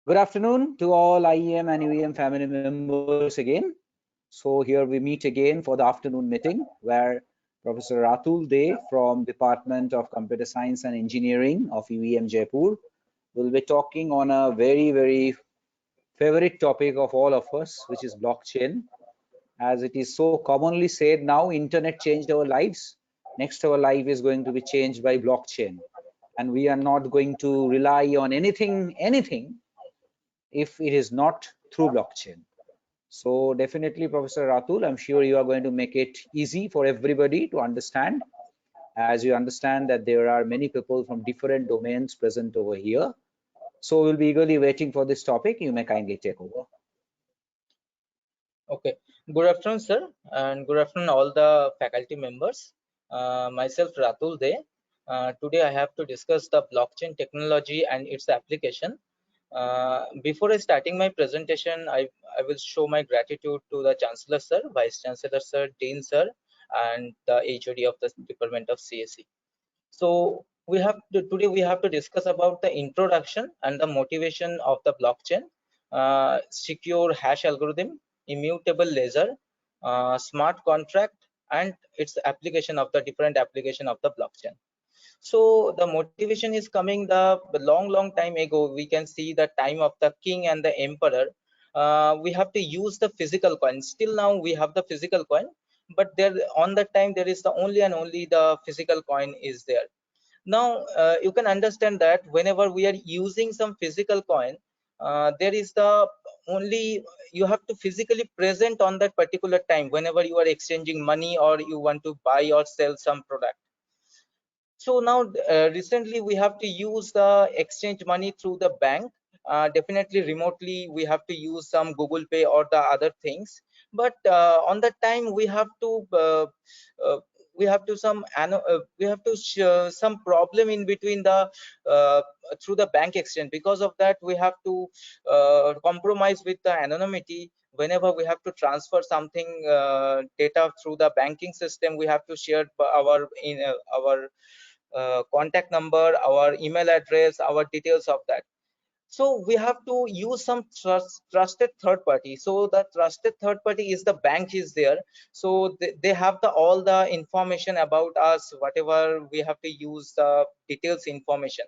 Good afternoon to all IEM and UEM family members again. So here we meet again for the afternoon meeting where Professor Ratul Dey from Department of Computer Science and Engineering of UEM Jaipur will be talking on a very favorite topic of all of us, which is blockchain. As it is so commonly said now, internet changed our lives. Next, our life is going to be changed by blockchain. And we are not going to rely on anything if it is not through blockchain. So definitely, Professor Ratul, I'm sure you are going to make it easy for everybody to understand, as you understand that there are many people from different domains present over here. So we'll be eagerly waiting for this topic. You may kindly take over. Okay, good afternoon, sir, and good afternoon, all the faculty members. Myself, Ratul Dey. Today, I have to discuss the blockchain technology and its application. Before I starting my presentation, I will show my gratitude to the Chancellor, sir, Vice Chancellor, sir, Dean, sir, and the HOD of the Department of CSE. So today we have to discuss about the introduction and the motivation of the blockchain, secure hash algorithm, immutable ledger, smart contract, and its application of the different application of the blockchain. So the motivation is coming the long time ago. We can see the time of the king and the emperor. We have to use the physical coin. Still now we have the physical coin, but there on that time there is the only and only the physical coin is there. Now you can understand that whenever we are using some physical coin, there is the only you have to physically present on that particular time whenever you are exchanging money or you want to buy or sell some product. So now recently we have to use the exchange money through the bank. Definitely remotely we have to use some Google Pay or the other things, but on that time uh, we have to some problem in between the uh, through the bank exchange. Because of that we have to compromise with the anonymity. Whenever we have to transfer something data through the banking system, we have to share our contact number, our email address, our details of that. So we have to use some trusted third party. So the trusted third party is the bank is there. So they have all the information about us, whatever we have to use the details information.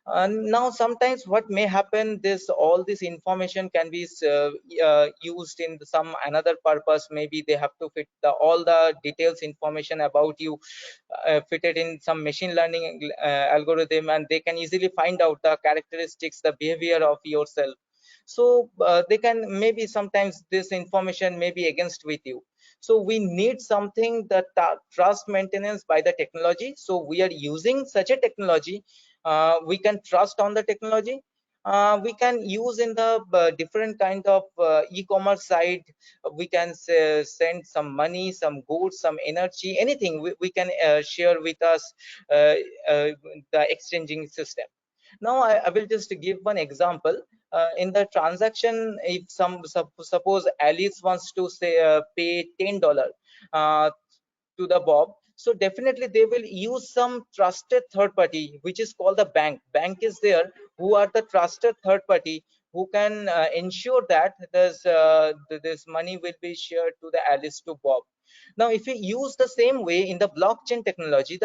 Now sometimes what may happen, this all this information can be used in some another purpose. Maybe they have to fit all the details information about you, fitted in some machine learning algorithm, and they can easily find out the characteristics, the behavior of yourself. So they can maybe sometimes this information may be against with you. So we need something that trust maintenance by the technology. So we are using such a technology. We can trust on the technology. We can use in the different kind of e-commerce site. We can send some money, some goods, some energy, anything we can share with us, uh, the exchanging system. Now I will just give one example. In the transaction, if suppose Alice wants to say pay $10 uh, to the Bob, so definitely they will use some trusted third party, which is called the bank is there, who are the trusted third party, who can ensure that this money will be shared to the Alice to Bob. Now if we use the same way in the blockchain technology,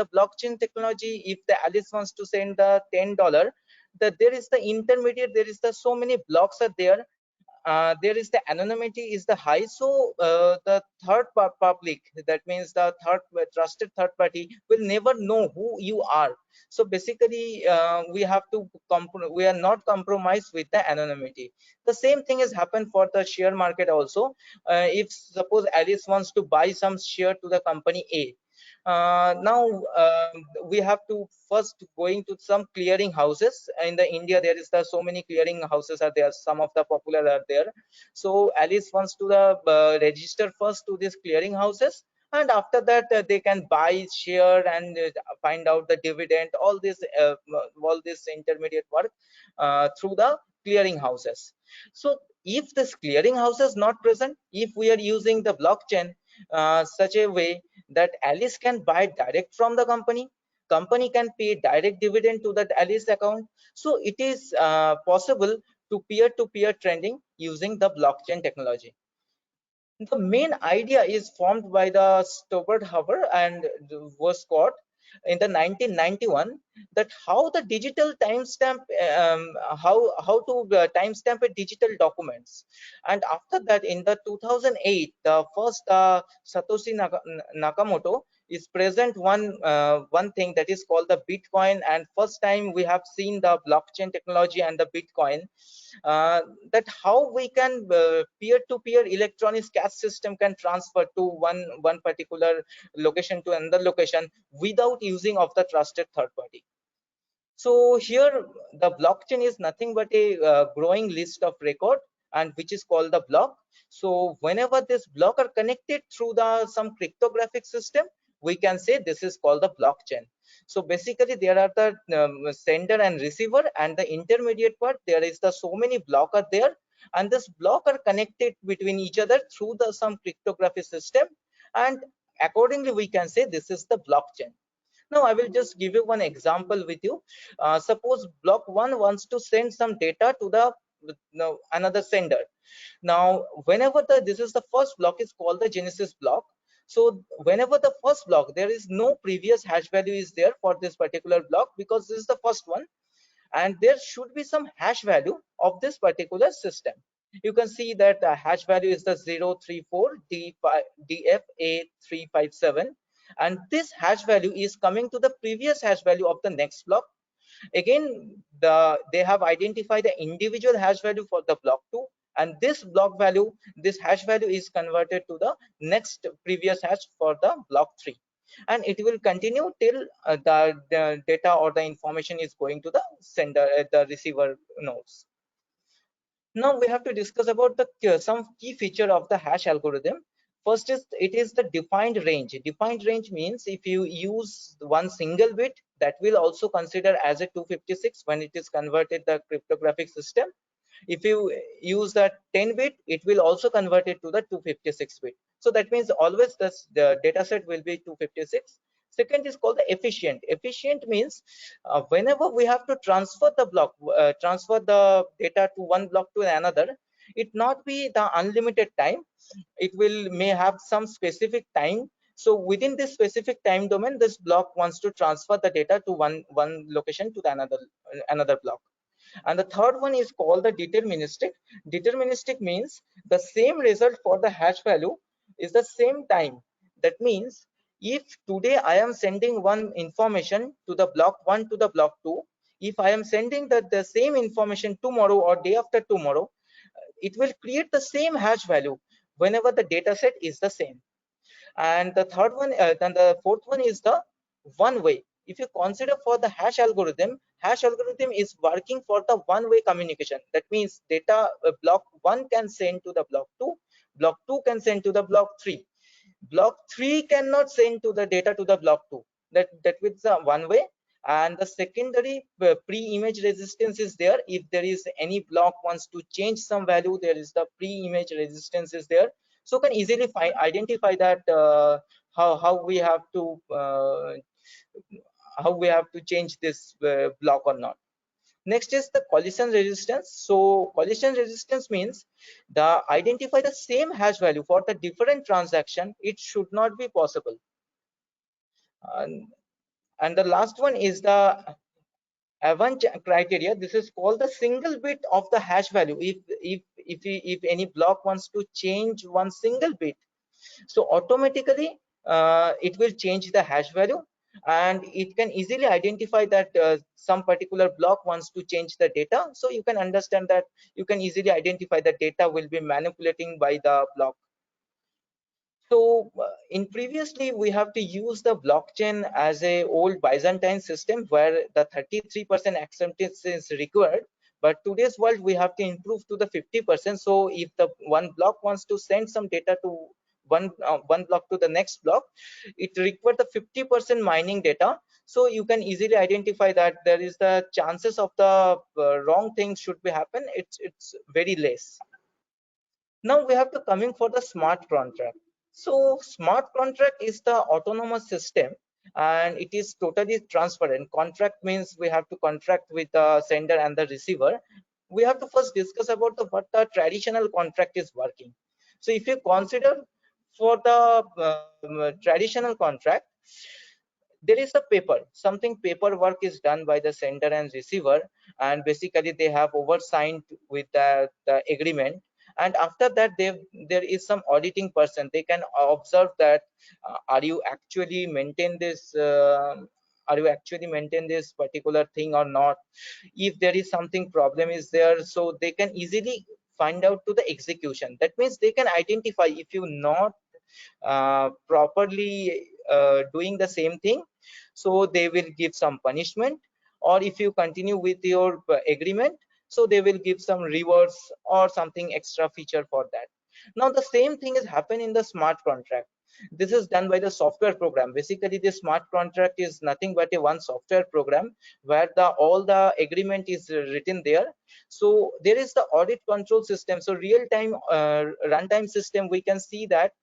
if the Alice wants to send the $10, that there is the intermediate, there is the so many blocks are there. There is the anonymity is the high. So the public, that means the trusted third party, will never know who you are. So basically we have to we are not compromised with the anonymity. The same thing has happened for the share market also. If suppose Alice wants to buy some share to the company A, now we have to first going to some clearing houses. In the India there is the so many clearing houses are there, some of the popular are there. So Alice wants to the register first to these clearing houses, and after that they can buy share and find out the dividend, all this intermediate work through the clearing houses. So if this clearing house is not present, if we are using the blockchain such a way that Alice can buy direct from the company can pay direct dividend to that Alice account. So it is possible to peer-to-peer trading using the blockchain technology. The main idea is formed by the Stobart Haber and was caught in the 1991, that how the digital timestamp, how to timestamp a digital documents. And after that, in the 2008, the first Satoshi Nakamoto is present one thing that is called the Bitcoin, and first time we have seen the blockchain technology and the Bitcoin, that how we can peer-to-peer electronic cash system can transfer to one particular location to another location without using of the trusted third party. So here the blockchain is nothing but a growing list of record, and which is called the block. So whenever this block are connected through the some cryptographic system, we can say this is called the blockchain. So basically there are the sender and receiver, and the intermediate part there is the so many block are there, and this block are connected between each other through the some cryptographic system, and accordingly we can say this is the blockchain. Now I will just give you one example with you. Suppose block 1 wants to send some data to the another sender. Now whenever this is the first block is called the genesis block. So whenever the first block, there is no previous hash value is there for this particular block, because this is the first one, and there should be some hash value of this particular system. You can see that the hash value is the 034 DFA357, and this hash value is coming to the previous hash value of the next block. Again, they have identified the individual hash value for the block 2, and this block value, this hash value is converted to the next previous hash for the block 3, and it will continue till the data or the information is going to the sender, the receiver nodes. Now we have to discuss about the some key feature of the hash algorithm. First is it is the defined range. Defined range means if you use one single bit, that will also consider as a 256 when it is converted the cryptographic system. If you use the 10 bit, it will also convert it to the 256 bit. So that means always the data set will be 256. Second is called the efficient. Efficient means whenever we have to transfer the block, transfer the data to one block to another, it not be the unlimited time. It will may have some specific time. So within this specific time domain, this block wants to transfer the data to one location to the another block. And the third one is called the deterministic. Deterministic means the same result for the hash value is the same time. That means if today I am sending one information to the block 1 to the block 2, if I am sending the same information tomorrow or day after tomorrow, it will create the same hash value whenever the data set is the same. And the third one, then the fourth one is the one way. If you consider for the hash algorithm is working for the one-way communication. That means data block 1 can send to the block 2, block 2 can send to the block 3, block 3 cannot send to the data to the block 2. That with the one way. And the secondary pre-image resistance is there. If there is any block wants to change some value, there is the pre-image resistance is there. So can easily identify that how we have to change this block or not. Next is the collision resistance. So collision resistance means the identify the same hash value for the different transaction. It should not be possible. And the last one is the Avant criteria. This is called the single bit of the hash value. If any block wants to change one single bit, so automatically it will change the hash value, and it can easily identify that some particular block wants to change the data. So you can understand that you can easily identify the data will be manipulating by the block. So in previously we have to use the blockchain as a old Byzantine system where the 33% acceptance is required, but today's world we have to improve to the 50%. So if the one block wants to send some data to one block to the next block, it requires the 50% mining data. So you can easily identify that there is the chances of the wrong things should be happen, it's very less. Now we have to coming for the smart contract. So smart contract is the autonomous system, and it is totally transparent. Contract means we have to contract with the sender and the receiver. we have to first discuss about what the traditional contract is working. So if you consider for the traditional contract, there is a paper, something paperwork is done by the sender and receiver, and basically they have oversigned with the agreement. And after that, there is some auditing person, they can observe that are you actually maintain this are you actually maintain this particular thing or not. If there is something problem is there, so they can easily find out to the execution. That means they can identify if you not properly doing the same thing, so they will give some punishment, or if you continue with your agreement, so they will give some rewards or something extra feature for that. Now the same thing is happen in the smart contract. This is done by the software program. Basically the smart contract is nothing but a one software program where the all the agreement is written there. So there is the audit control system, so real time runtime system. We can see that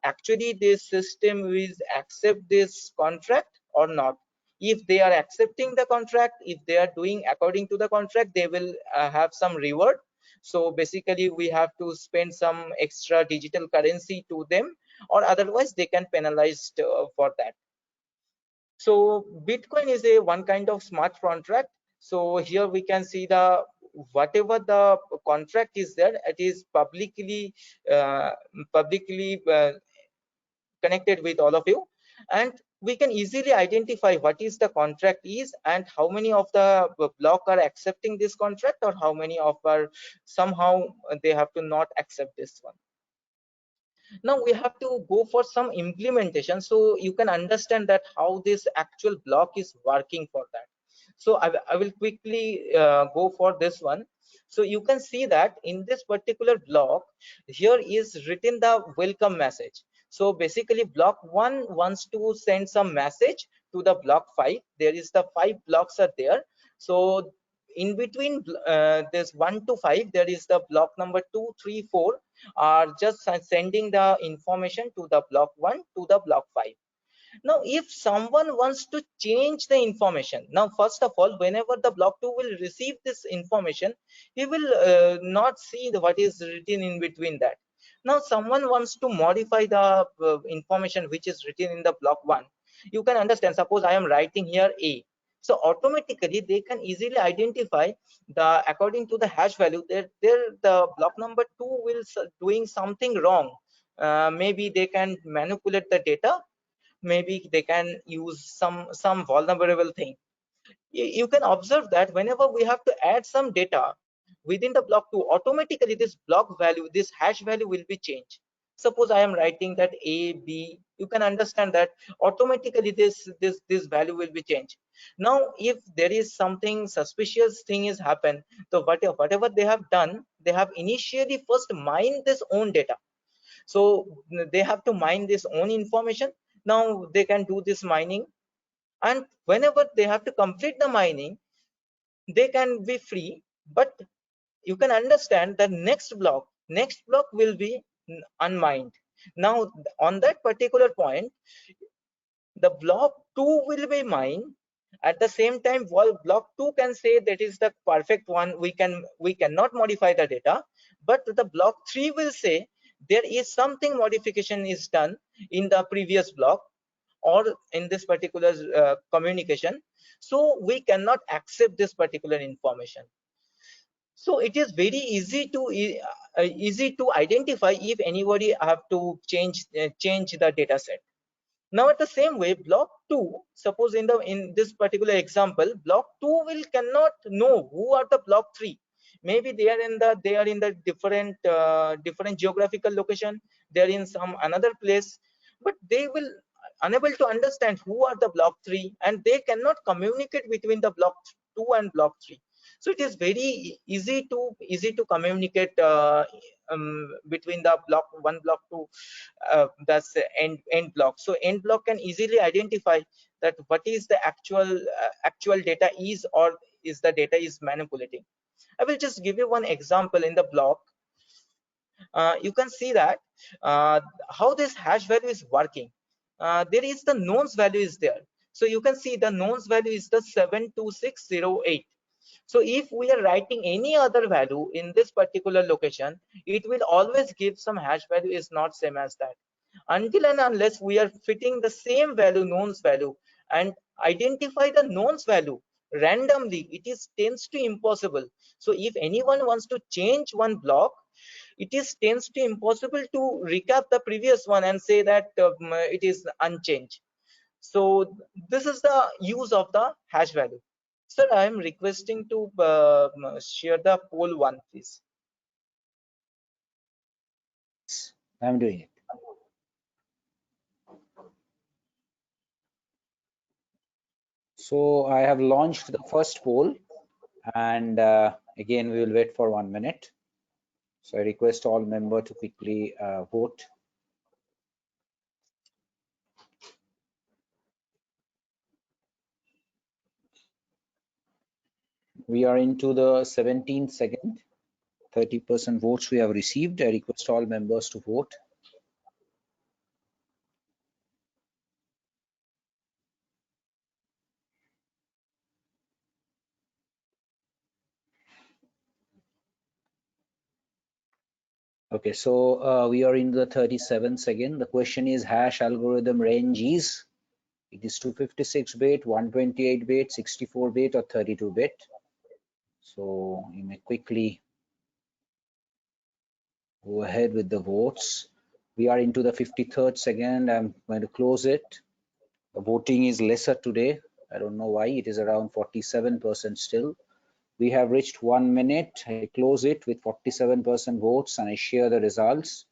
actually this system will accept this contract or not. If they are accepting the contract, if they are doing according to the contract, they will have some reward. So basically we have to spend some extra digital currency to them, or otherwise they can penalize for that. So Bitcoin is a one kind of smart contract. So here we can see the whatever the contract is there, it is uh, publicly connected with all of you, and we can easily identify what is the contract is, and how many of the block are accepting this contract, or how many of are somehow they have to not accept this one. Now we have to go for some implementation, so you can understand that how this actual block is working for that. So I will quickly go for this one. So you can see that in this particular block, here is written the welcome message. So basically block 1 wants to send some message to the block 5. There is the 5 blocks are there. So in between this 1 to 5, there is the block number 2, 3, 4 are just sending the information to the block 1 to the block 5. Now if someone wants to change the information, now first of all, whenever the block 2 will receive this information, he will not see what is written in between that. Now someone wants to modify the information which is written in the block 1. You can understand, suppose I am writing here a, so automatically they can easily identify the according to the hash value there the block number 2 will doing something wrong. Maybe they can manipulate the data, maybe they can use some vulnerable thing. You can observe that whenever we have to add some data within the block 2, automatically this block value, this hash value will be changed. Suppose I am writing that a b, you can understand that automatically this value will be changed. Now if there is something suspicious thing is happen, so whatever they have done, they have initially first mined this own data. So they have to mine this own information. Now they can do this mining, and whenever they have to complete the mining, they can be free. But you can understand the next block will be unmined. Now on that particular point, the block 2 will be mined. At the same time, while block 2 can say that is the perfect one, we cannot modify the data, but the block 3 will say there is something modification is done in the previous block or in this particular communication, so we cannot accept this particular information. So it is very easy to identify if anybody have to change the data set. Now at the same way, block 2, suppose in this particular example, block 2 will cannot know who are the block 3. Maybe they are in the different geographical location, they are in some another place, but they will unable to understand who are the block 3, and they cannot communicate between the block 2 and block 3. So it is very easy to communicate between the block 1, block 2, that's the end block. So end block can easily identify that what is the actual data is, or is the data is manipulating. I will just give you one example in the block. You can see that how this hash value is working. There is the nonce value is there. So you can see the nonce value is the 72608. So if we are writing any other value in this particular location, it will always give some hash value is not same as that. Until and unless we are fitting the same value, nonce value, and identify the nonce value randomly, it is tends to impossible. So if anyone wants to change one block, it is tends to impossible to recap the previous one and say that it is unchanged. So this is the use of the hash value. Sir, I am requesting to share the poll one, please. I'm doing it. So I have launched the first poll, and again we will wait for 1 minute. So I request all members to quickly vote. We are into the 17th second. 30% votes we have received. I request all members to vote. Okay, so we are in the 37th second. The question is hash algorithm range is, it is 256-bit, 128-bit, 64-bit, or 32-bit. So you may quickly go ahead with the votes. We are into the 53rd second. I'm going to close it. The voting is lesser today. I don't know why. It is around 47% still. We have reached 1 minute. I close it with 47% votes and I share the results.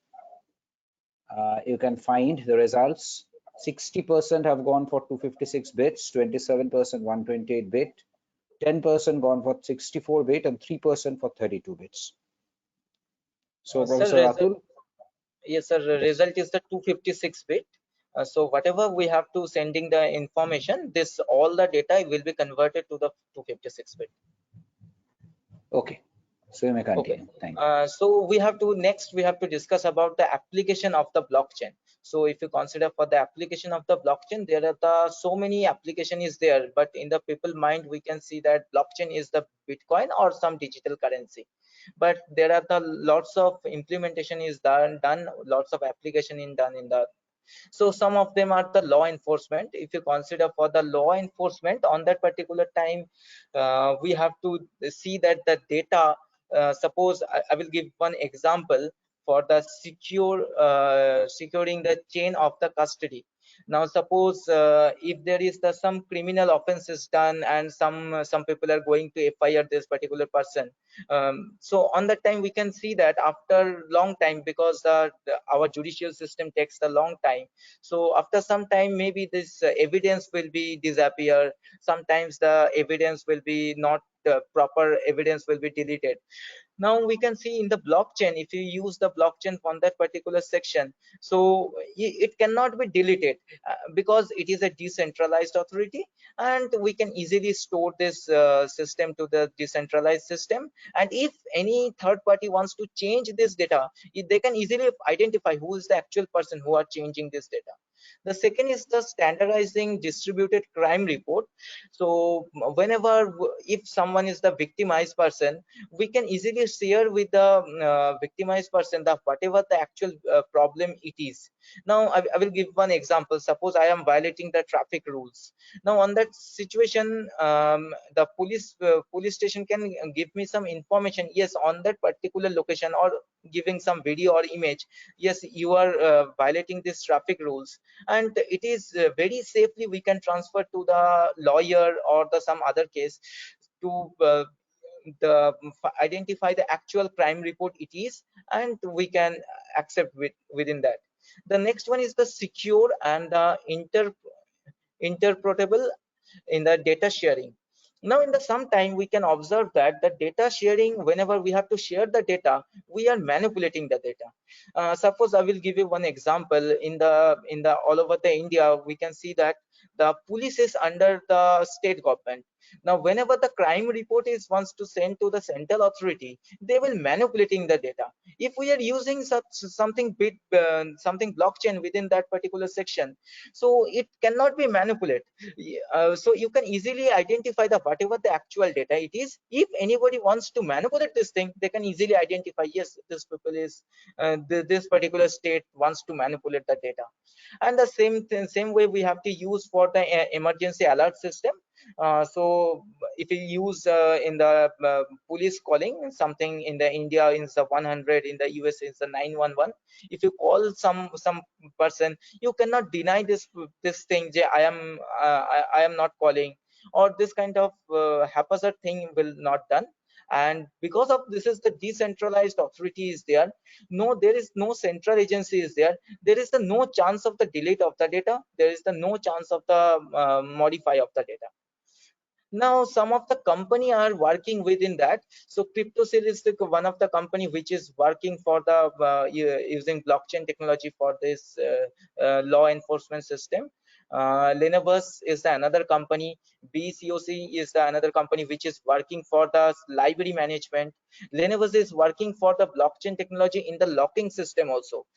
You can find the results. 60% have gone for 256 bits, 27% 128 bit, 10% gone for 64 bit, and 3% for 32 bits. So, Professor Ratul? Yes, sir. The result is the 256 bit. So whatever we have to sending the information, this all the data will be converted to the 256 bit. Okay. So you may continue. Okay. Thank you. So we have to next we have to discuss about the application of the blockchain. So if you consider for the application of the blockchain, there are so many application is there, but in the people mind we can see that blockchain is the Bitcoin or some digital currency. But there are the lots of implementation is done, lots of application in done in the. So some of them are the law enforcement. If you consider for the law enforcement on that particular time, we have to see that the data, suppose I will give one example for the securing the chain of the custody. Now suppose if there is some criminal offenses done and some people are going to fire this particular person, so on that time we can see that after long time, because our judicial system takes a long time. So after some time maybe this evidence will be disappear. Sometimes the evidence will be not proper evidence will be deleted. Now we can see in the blockchain, if you use the blockchain on that particular section, so it cannot be deleted because it is a decentralized authority, and we can easily store this system to the decentralized system. And if any third party wants to change this data, they can easily identify who is the actual person who are changing this data. The second is the standardizing distributed crime report. So whenever if someone is the victimized person, we can easily share with the victimized person the whatever the actual problem it is. Now I will give one example. Suppose I am violating the traffic rules. Now on that situation, the police station can give me some information. Yes, on that particular location, or giving some video or image, yes, you are violating these traffic rules, and it is very safely we can transfer to the lawyer or the some other case to identify the actual crime report it is, and we can accept within that. The next one is the secure and the interpretable in the data sharing. Now in the sometime we can observe that the data sharing, whenever we have to share the data, we are manipulating the data. Suppose I will give you one example. In the all over the India, we can see that the police is under the state government. Now whenever the crime report is wants to send to the central authority, they will manipulating the data. If we are using such something something blockchain within that particular section, so it cannot be manipulated. So you can easily identify the whatever the actual data it is. If anybody wants to manipulate this thing, they can easily identify, yes, this people is this particular state wants to manipulate the data. And the same way we have to use for the emergency alert system. So if you use in the police calling something, in the India is the 100, in the US is the 911. If you call some person, you cannot deny this thing, I am not calling, or this kind of haphazard thing will not done. And because of this is the decentralized authority is there, no, there is no central agency is there, there is the no chance of the delete of the data, there is the no chance of the modify of the data. Now some of the company are working within that. So cryptocell is the one of the company which is working for the using blockchain technology for this law enforcement system. Lenabus is the another company. BCOC is the another company which is working for the library management. Lenabus is working for the blockchain technology in the locking system also.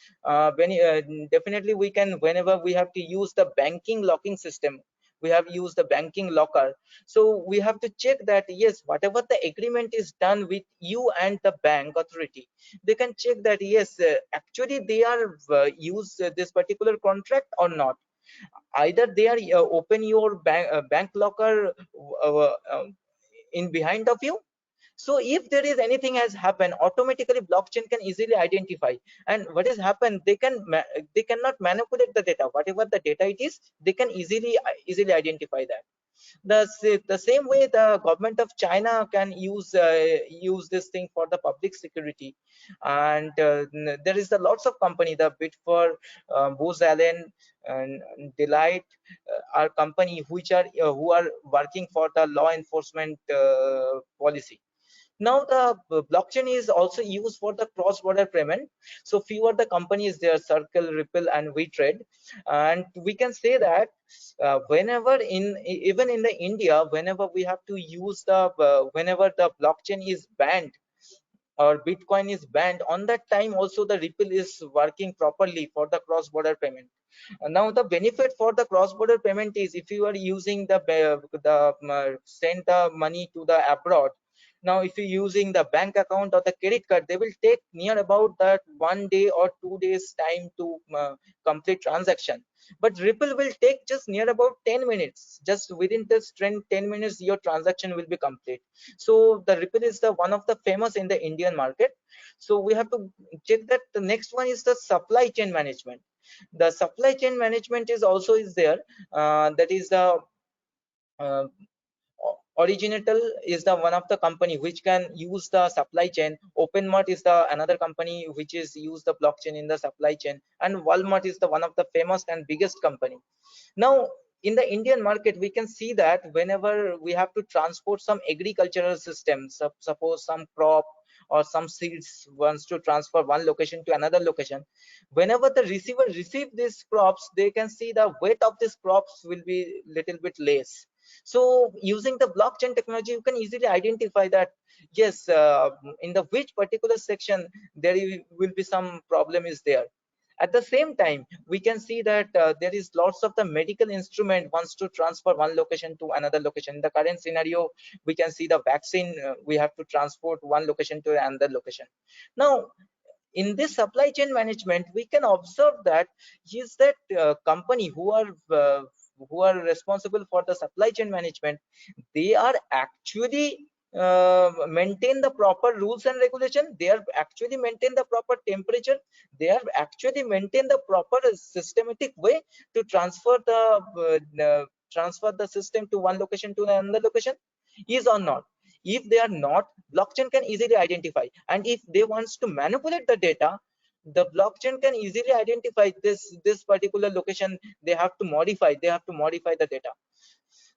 When definitely we can, whenever we have to use the banking locking system, we have used the banking locker. So we have to check that, yes, whatever the agreement is done with you and the bank authority, they can check that, yes, actually they are use this particular contract or not. Either they are open your bank locker in behind of you. So if there is anything has happened, automatically blockchain can easily identify. And what has happened, they cannot manipulate the data, whatever the data it is, they can easily identify that. The same way the government of China can use this thing for the public security. And there is a lots of company, the bit for Booz Allen and Delight are company which are who are working for the law enforcement policy. Now the blockchain is also used for the cross-border payment. So few are the companies there, Circle, Ripple, and WeTrade. And we can say that whenever even in the India, whenever we have to use the whenever the blockchain is banned or Bitcoin is banned, on that time also the Ripple is working properly for the cross-border payment. Now the benefit for the cross-border payment is, if you are using the send the money to the abroad. Now if you're using the bank account or the credit card, they will take near about that 1 day or 2 days time to complete transaction. But Ripple will take just near about 10 minutes. Just within this 10 minutes your transaction will be complete. So the Ripple is the one of the famous in the Indian market. So we have to check that. The next one is the supply chain management. The supply chain management is also is there. That is the uh, Originatal is the one of the company which can use the supply chain. OpenMart is the another company which is use the blockchain in the supply chain, and Walmart is the one of the famous and biggest company. Now in the Indian market, we can see that whenever we have to transport some agricultural systems, suppose some crop or some seeds wants to transfer one location to another location, whenever the receiver receive these crops, they can see the weight of these crops will be little bit less. So using the blockchain technology, you can easily identify that, yes, in the which particular section there will be some problem is there. At the same time, we can see that there is lots of the medical instrument wants to transfer one location to another location. In the current scenario, we can see the vaccine, we have to transport one location to another location. Now in this supply chain management, we can observe that is that company who are responsible for the supply chain management, they are actually maintain the proper rules and regulation, they are actually maintain the proper temperature, they are actually maintain the proper systematic way to transfer the system to one location to another location, is or not. If they are not, blockchain can easily identify. And if they wants to manipulate the data, the blockchain can easily identify this particular location. They have to modify the data.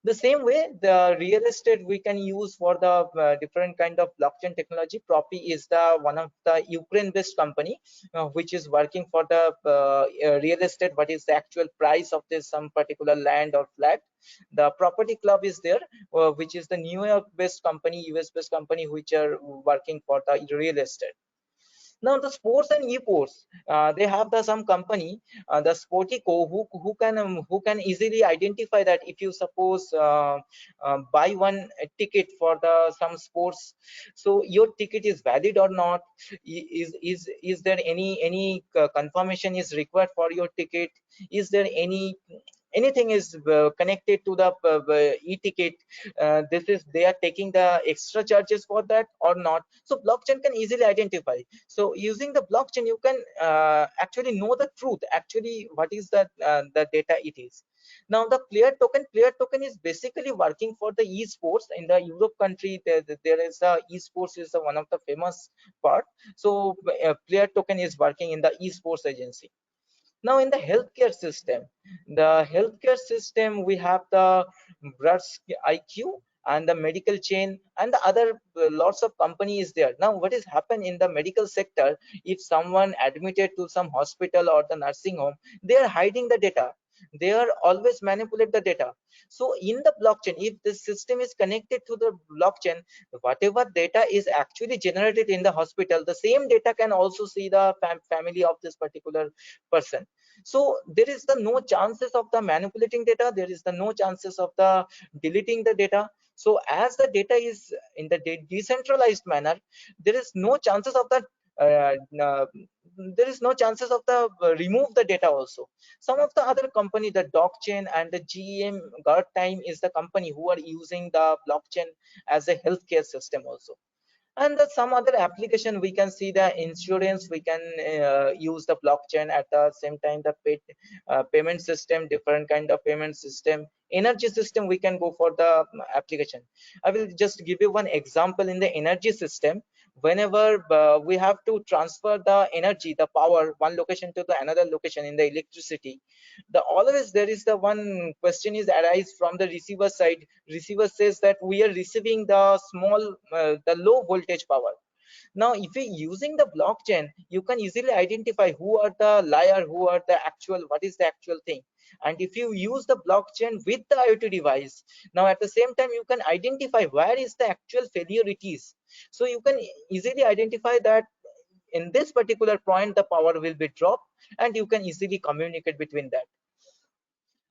The same way, the real estate we can use for the different kind of blockchain technology. Prof is the one of the Ukraine based company which is working for the real estate. What is the actual price of this some particular land or flat? The property club is there, which is the New York based company, US based company, which are working for the real estate. Now the sports and esports, they have the some company, the Sportico, who can easily identify that if you suppose buy one ticket for the some sports, so your ticket is valid or not. Is there any confirmation is required for your ticket? Is there anything is connected to the e-ticket? This is they are taking the extra charges for that or not? So blockchain can easily identify. So using the blockchain, you can actually know the truth, actually what is the data it is. Now the player token is basically working for the esports in the Europe country. There is a esports is one of the famous part. So player token is working in the esports agency. Now in the healthcare system, we have the Brush IQ and the medical chain and the other lots of companies there. Now what is happen in the medical sector, if someone admitted to some hospital or the nursing home, they are hiding the data, they are always manipulate the data. So in the blockchain, if this system is connected to the blockchain, whatever data is actually generated in the hospital, the same data can also see the family of this particular person. So there is the no chances of the manipulating data, there is the no chances of the deleting the data. So as the data is in the decentralized manner, there is no chances of the uh, uh, there is no chances of the remove the data also. Some of the other company, the blockchain and the GEM guard time is the company who are using the blockchain as a healthcare system also. And the some other application, we can see the insurance, we can use the blockchain. At the same time, the payment system, different kind of payment system, energy system, we can go for the application. I will just give you one example. In the energy system, whenever we have to transfer the energy, the power, one location to the another location in the electricity, the always there is the one question is arise from the receiver side. Receiver says that we are receiving the small the low voltage power. Now if we using the blockchain, you can easily identify who are the liar, who are the actual, what is the actual thing. And if you use the blockchain with the IoT device, now at the same time you can identify where is the actual failure it is. So you can easily identify that in this particular point the power will be dropped, and you can easily communicate between that.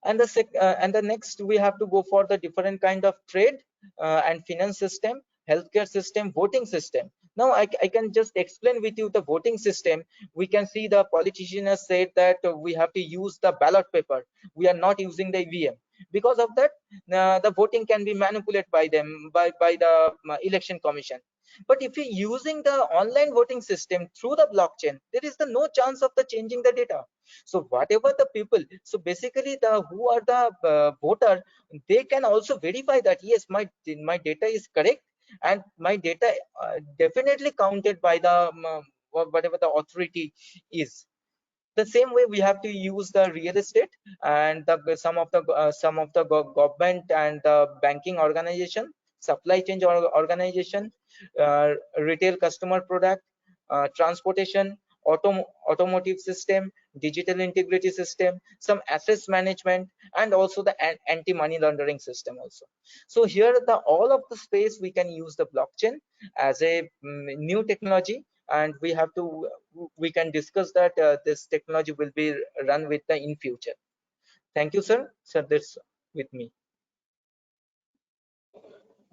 And the next, we have to go for the different kind of trade and finance system, healthcare system, voting system. Now I can just explain with you the voting system. We can see the politician has said that we have to use the ballot paper, we are not using the EVM. Because of that, the voting can be manipulated by them, by the election commission. But if you're using the online voting system through the blockchain, there is the no chance of the changing the data. So whatever the people, so basically the who are the voter, they can also verify that yes, my data is correct, and my data definitely counted by the whatever the authority is. The same way, we have to use the real estate and the some of the government and the banking organization, supply chain organization, retail customer product, transportation, automotive system, digital integrity system, some assets management, and also the anti money laundering system also. So here the all of the space we can use the blockchain as a new technology, and we can discuss that this technology will be run with the in future. Thank you, sir, that's with me.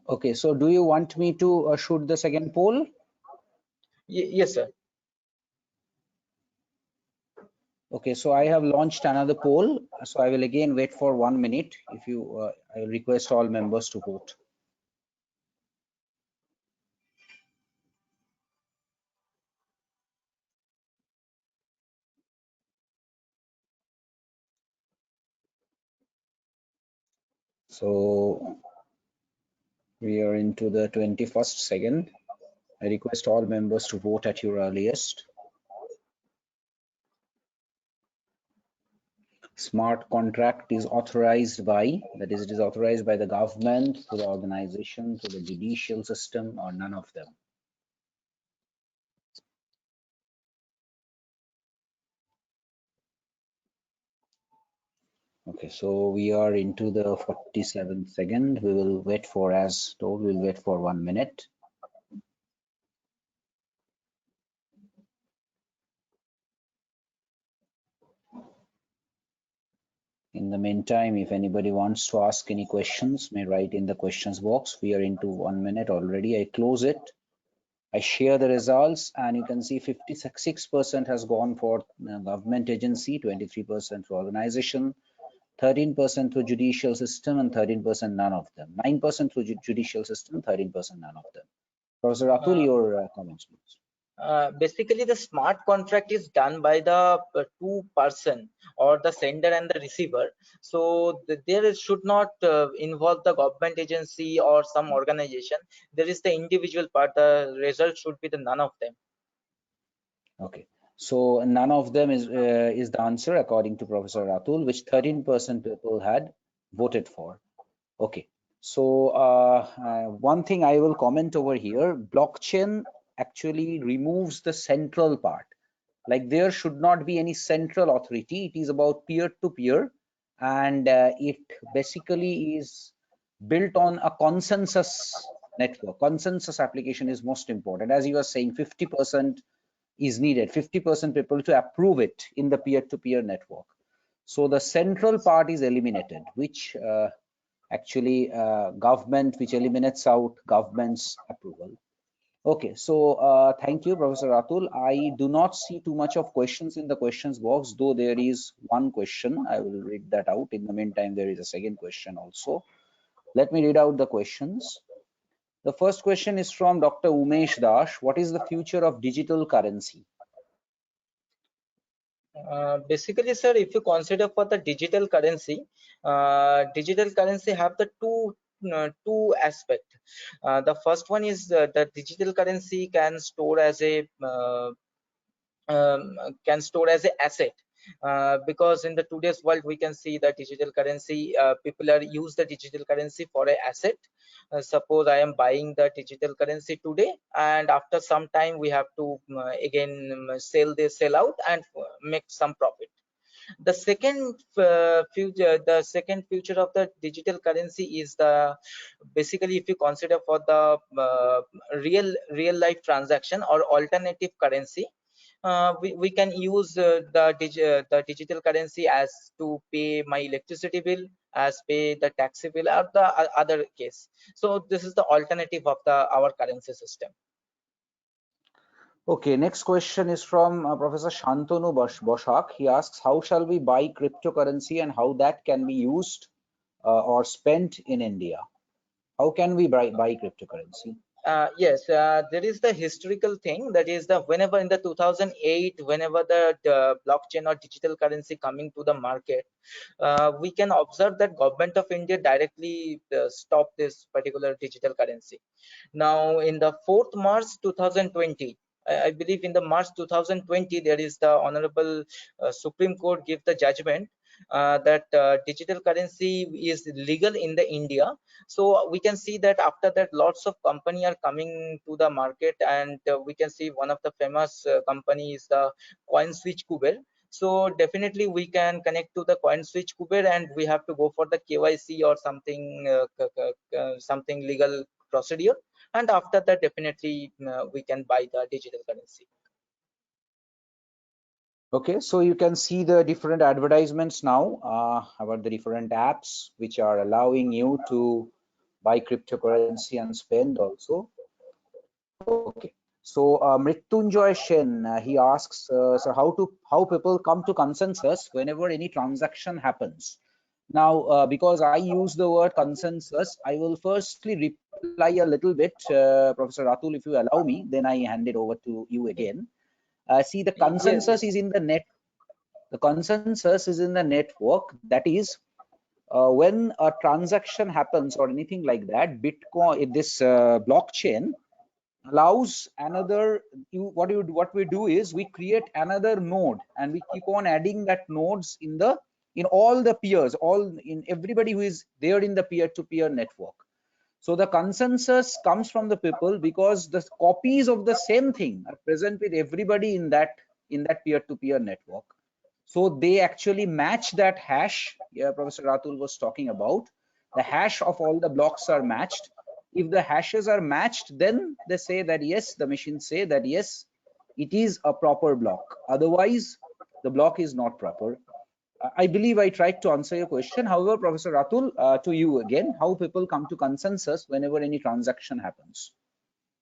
Okay, so do you want me to shoot the second poll? Yes, sir. Okay, so I have launched another poll. So I will again wait for 1 minute. If you, I request all members to vote. So we are into the 21st second. I request all members to vote at your earliest. Smart contract is authorized by, that is, it is authorized by the government, to the organization, to the judicial system, or none of them? Okay, so we are into the 47th second. We will wait for, as told, we'll wait for 1 minute. In the meantime, if anybody wants to ask any questions, may write in the questions box. We are into 1 minute already. I close it. I share the results, and you can see 56% has gone for government agency, 23% for organization, 13% through judicial system, and 13% none of them. 9% through judicial system, 13% none of them. Professor Ratul, your comments, please. Basically, the smart contract is done by the two person, or the sender and the receiver. So there should not involve the government agency or some organization. There is the individual part. The result should be the none of them. Okay, so none of them is the answer according to Professor Ratul, which 13% people had voted for. Okay, so one thing I will comment over here: blockchain actually removes the central part. Like, there should not be any central authority. It is about peer-to-peer, and it basically is built on a consensus network. Consensus application is most important. As you were saying, 50% is needed, 50% people to approve it in the peer-to-peer network. So the central part is eliminated, which actually government, which eliminates out government's approval. Okay, so thank you, Professor Ratul. I do not see too much of questions in the questions box, though there is one question. I will read that out. In the meantime, there is a second question also. Let me read out the questions. The first question is from Dr. Umesh Dash. What is the future of digital currency? Basically, sir, if you consider for the digital currency have the two aspect. The first one is the digital currency can store as a asset, because in the today's world we can see that digital currency, people are use the digital currency for a asset. Suppose I am buying the digital currency today, and after some time we have to again sell out and make some profit. The second future of the digital currency is the, basically if you consider for the real life transaction or alternative currency, we can use the digital currency as to pay my electricity bill, as pay the taxi bill, or the other case. So this is the alternative of the our currency system. Okay, next question is from Professor Shantanu Boshak. He asks, how shall we buy cryptocurrency and how that can be used or spent in India? How can we buy cryptocurrency? Yes, there is the historical thing, that is the whenever in the 2008, whenever the blockchain or digital currency coming to the market, we can observe that government of India directly stop this particular digital currency. Now in the 4th March 2020, I believe in the March 2020, there is the honorable Supreme Court give the judgment that digital currency is legal in the India. So we can see that after that lots of company are coming to the market, and we can see one of the famous company is the coin switch Kuber. So definitely we can connect to the coin switch Kuber, and we have to go for the KYC or something legal procedure, and after that definitely we can buy the digital currency. Okay, so you can see the different advertisements now about the different apps which are allowing you to buy cryptocurrency and spend also. Okay, so Mrityunjoy Shen, he asks, so how people come to consensus whenever any transaction happens. Now, because I use the word consensus, I will firstly reply a little bit, Professor Ratul, if you allow me, then I hand it over to you again. See, the consensus is in the net. The consensus is in the network. That is, when a transaction happens or anything like that, Bitcoin, this blockchain allows another. What we do is we create another node, and we keep on adding that nodes in the in all the peers, in everybody who is there in the peer-to-peer network. So the consensus comes from the people because the copies of the same thing are present with everybody in that peer-to-peer network. So they actually match that hash. Yeah, Professor Ratul was talking about the hash of all the blocks are matched. If the hashes are matched, then they say that yes, the machines say that yes, it is a proper block. Otherwise, the block is not proper. I believe I tried to answer your question. However, Professor Ratul, to you again, how people come to consensus whenever any transaction happens?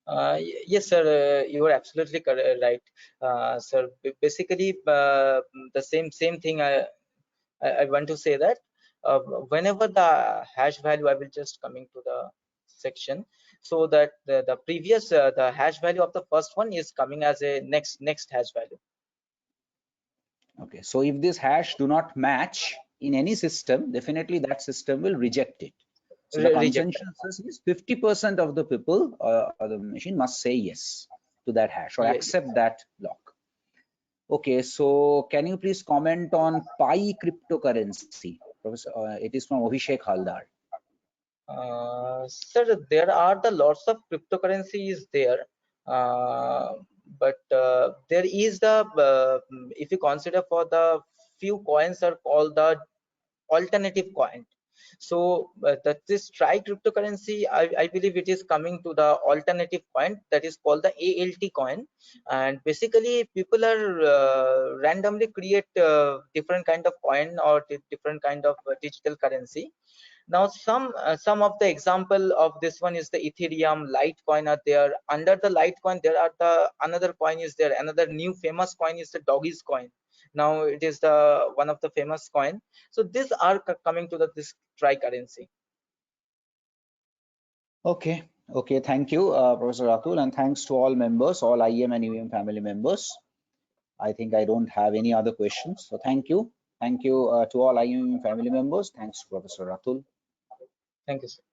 Yes, sir. You are absolutely right, sir. Basically, the same thing. I want to say that whenever the hash value, I will just coming to the section, so that the previous the hash value of the first one is coming as a next hash value. Okay, so if this hash do not match in any system, definitely that system will reject it. So the Reject. consensus is 50% of the people or the machine must say yes to that hash or Yeah. accept that block. Okay, so can you please comment on Pi cryptocurrency? Professor, it is from Abhishek Haldar. Sir, there are the lots of cryptocurrencies there, but there is the if you consider for the few coins are called the alternative coin. So that this try cryptocurrency, I believe it is coming to the alternative coin that is called the ALT coin, and basically people are randomly create different kind of coin or different kind of digital currency. Now some of the example of this one is the Ethereum, Litecoin are there. Under the Litecoin there are the another coin is there, another new famous coin is the Doggy's coin. Now it is the one of the famous coin. So these are coming to this try currency. Okay, okay, thank you, Professor Ratul, and thanks to all members, all IEM and UEM family members. I think I don't have any other questions. So thank you. Thank you to all IEM family members. Thanks, Professor Ratul. Thank you, sir.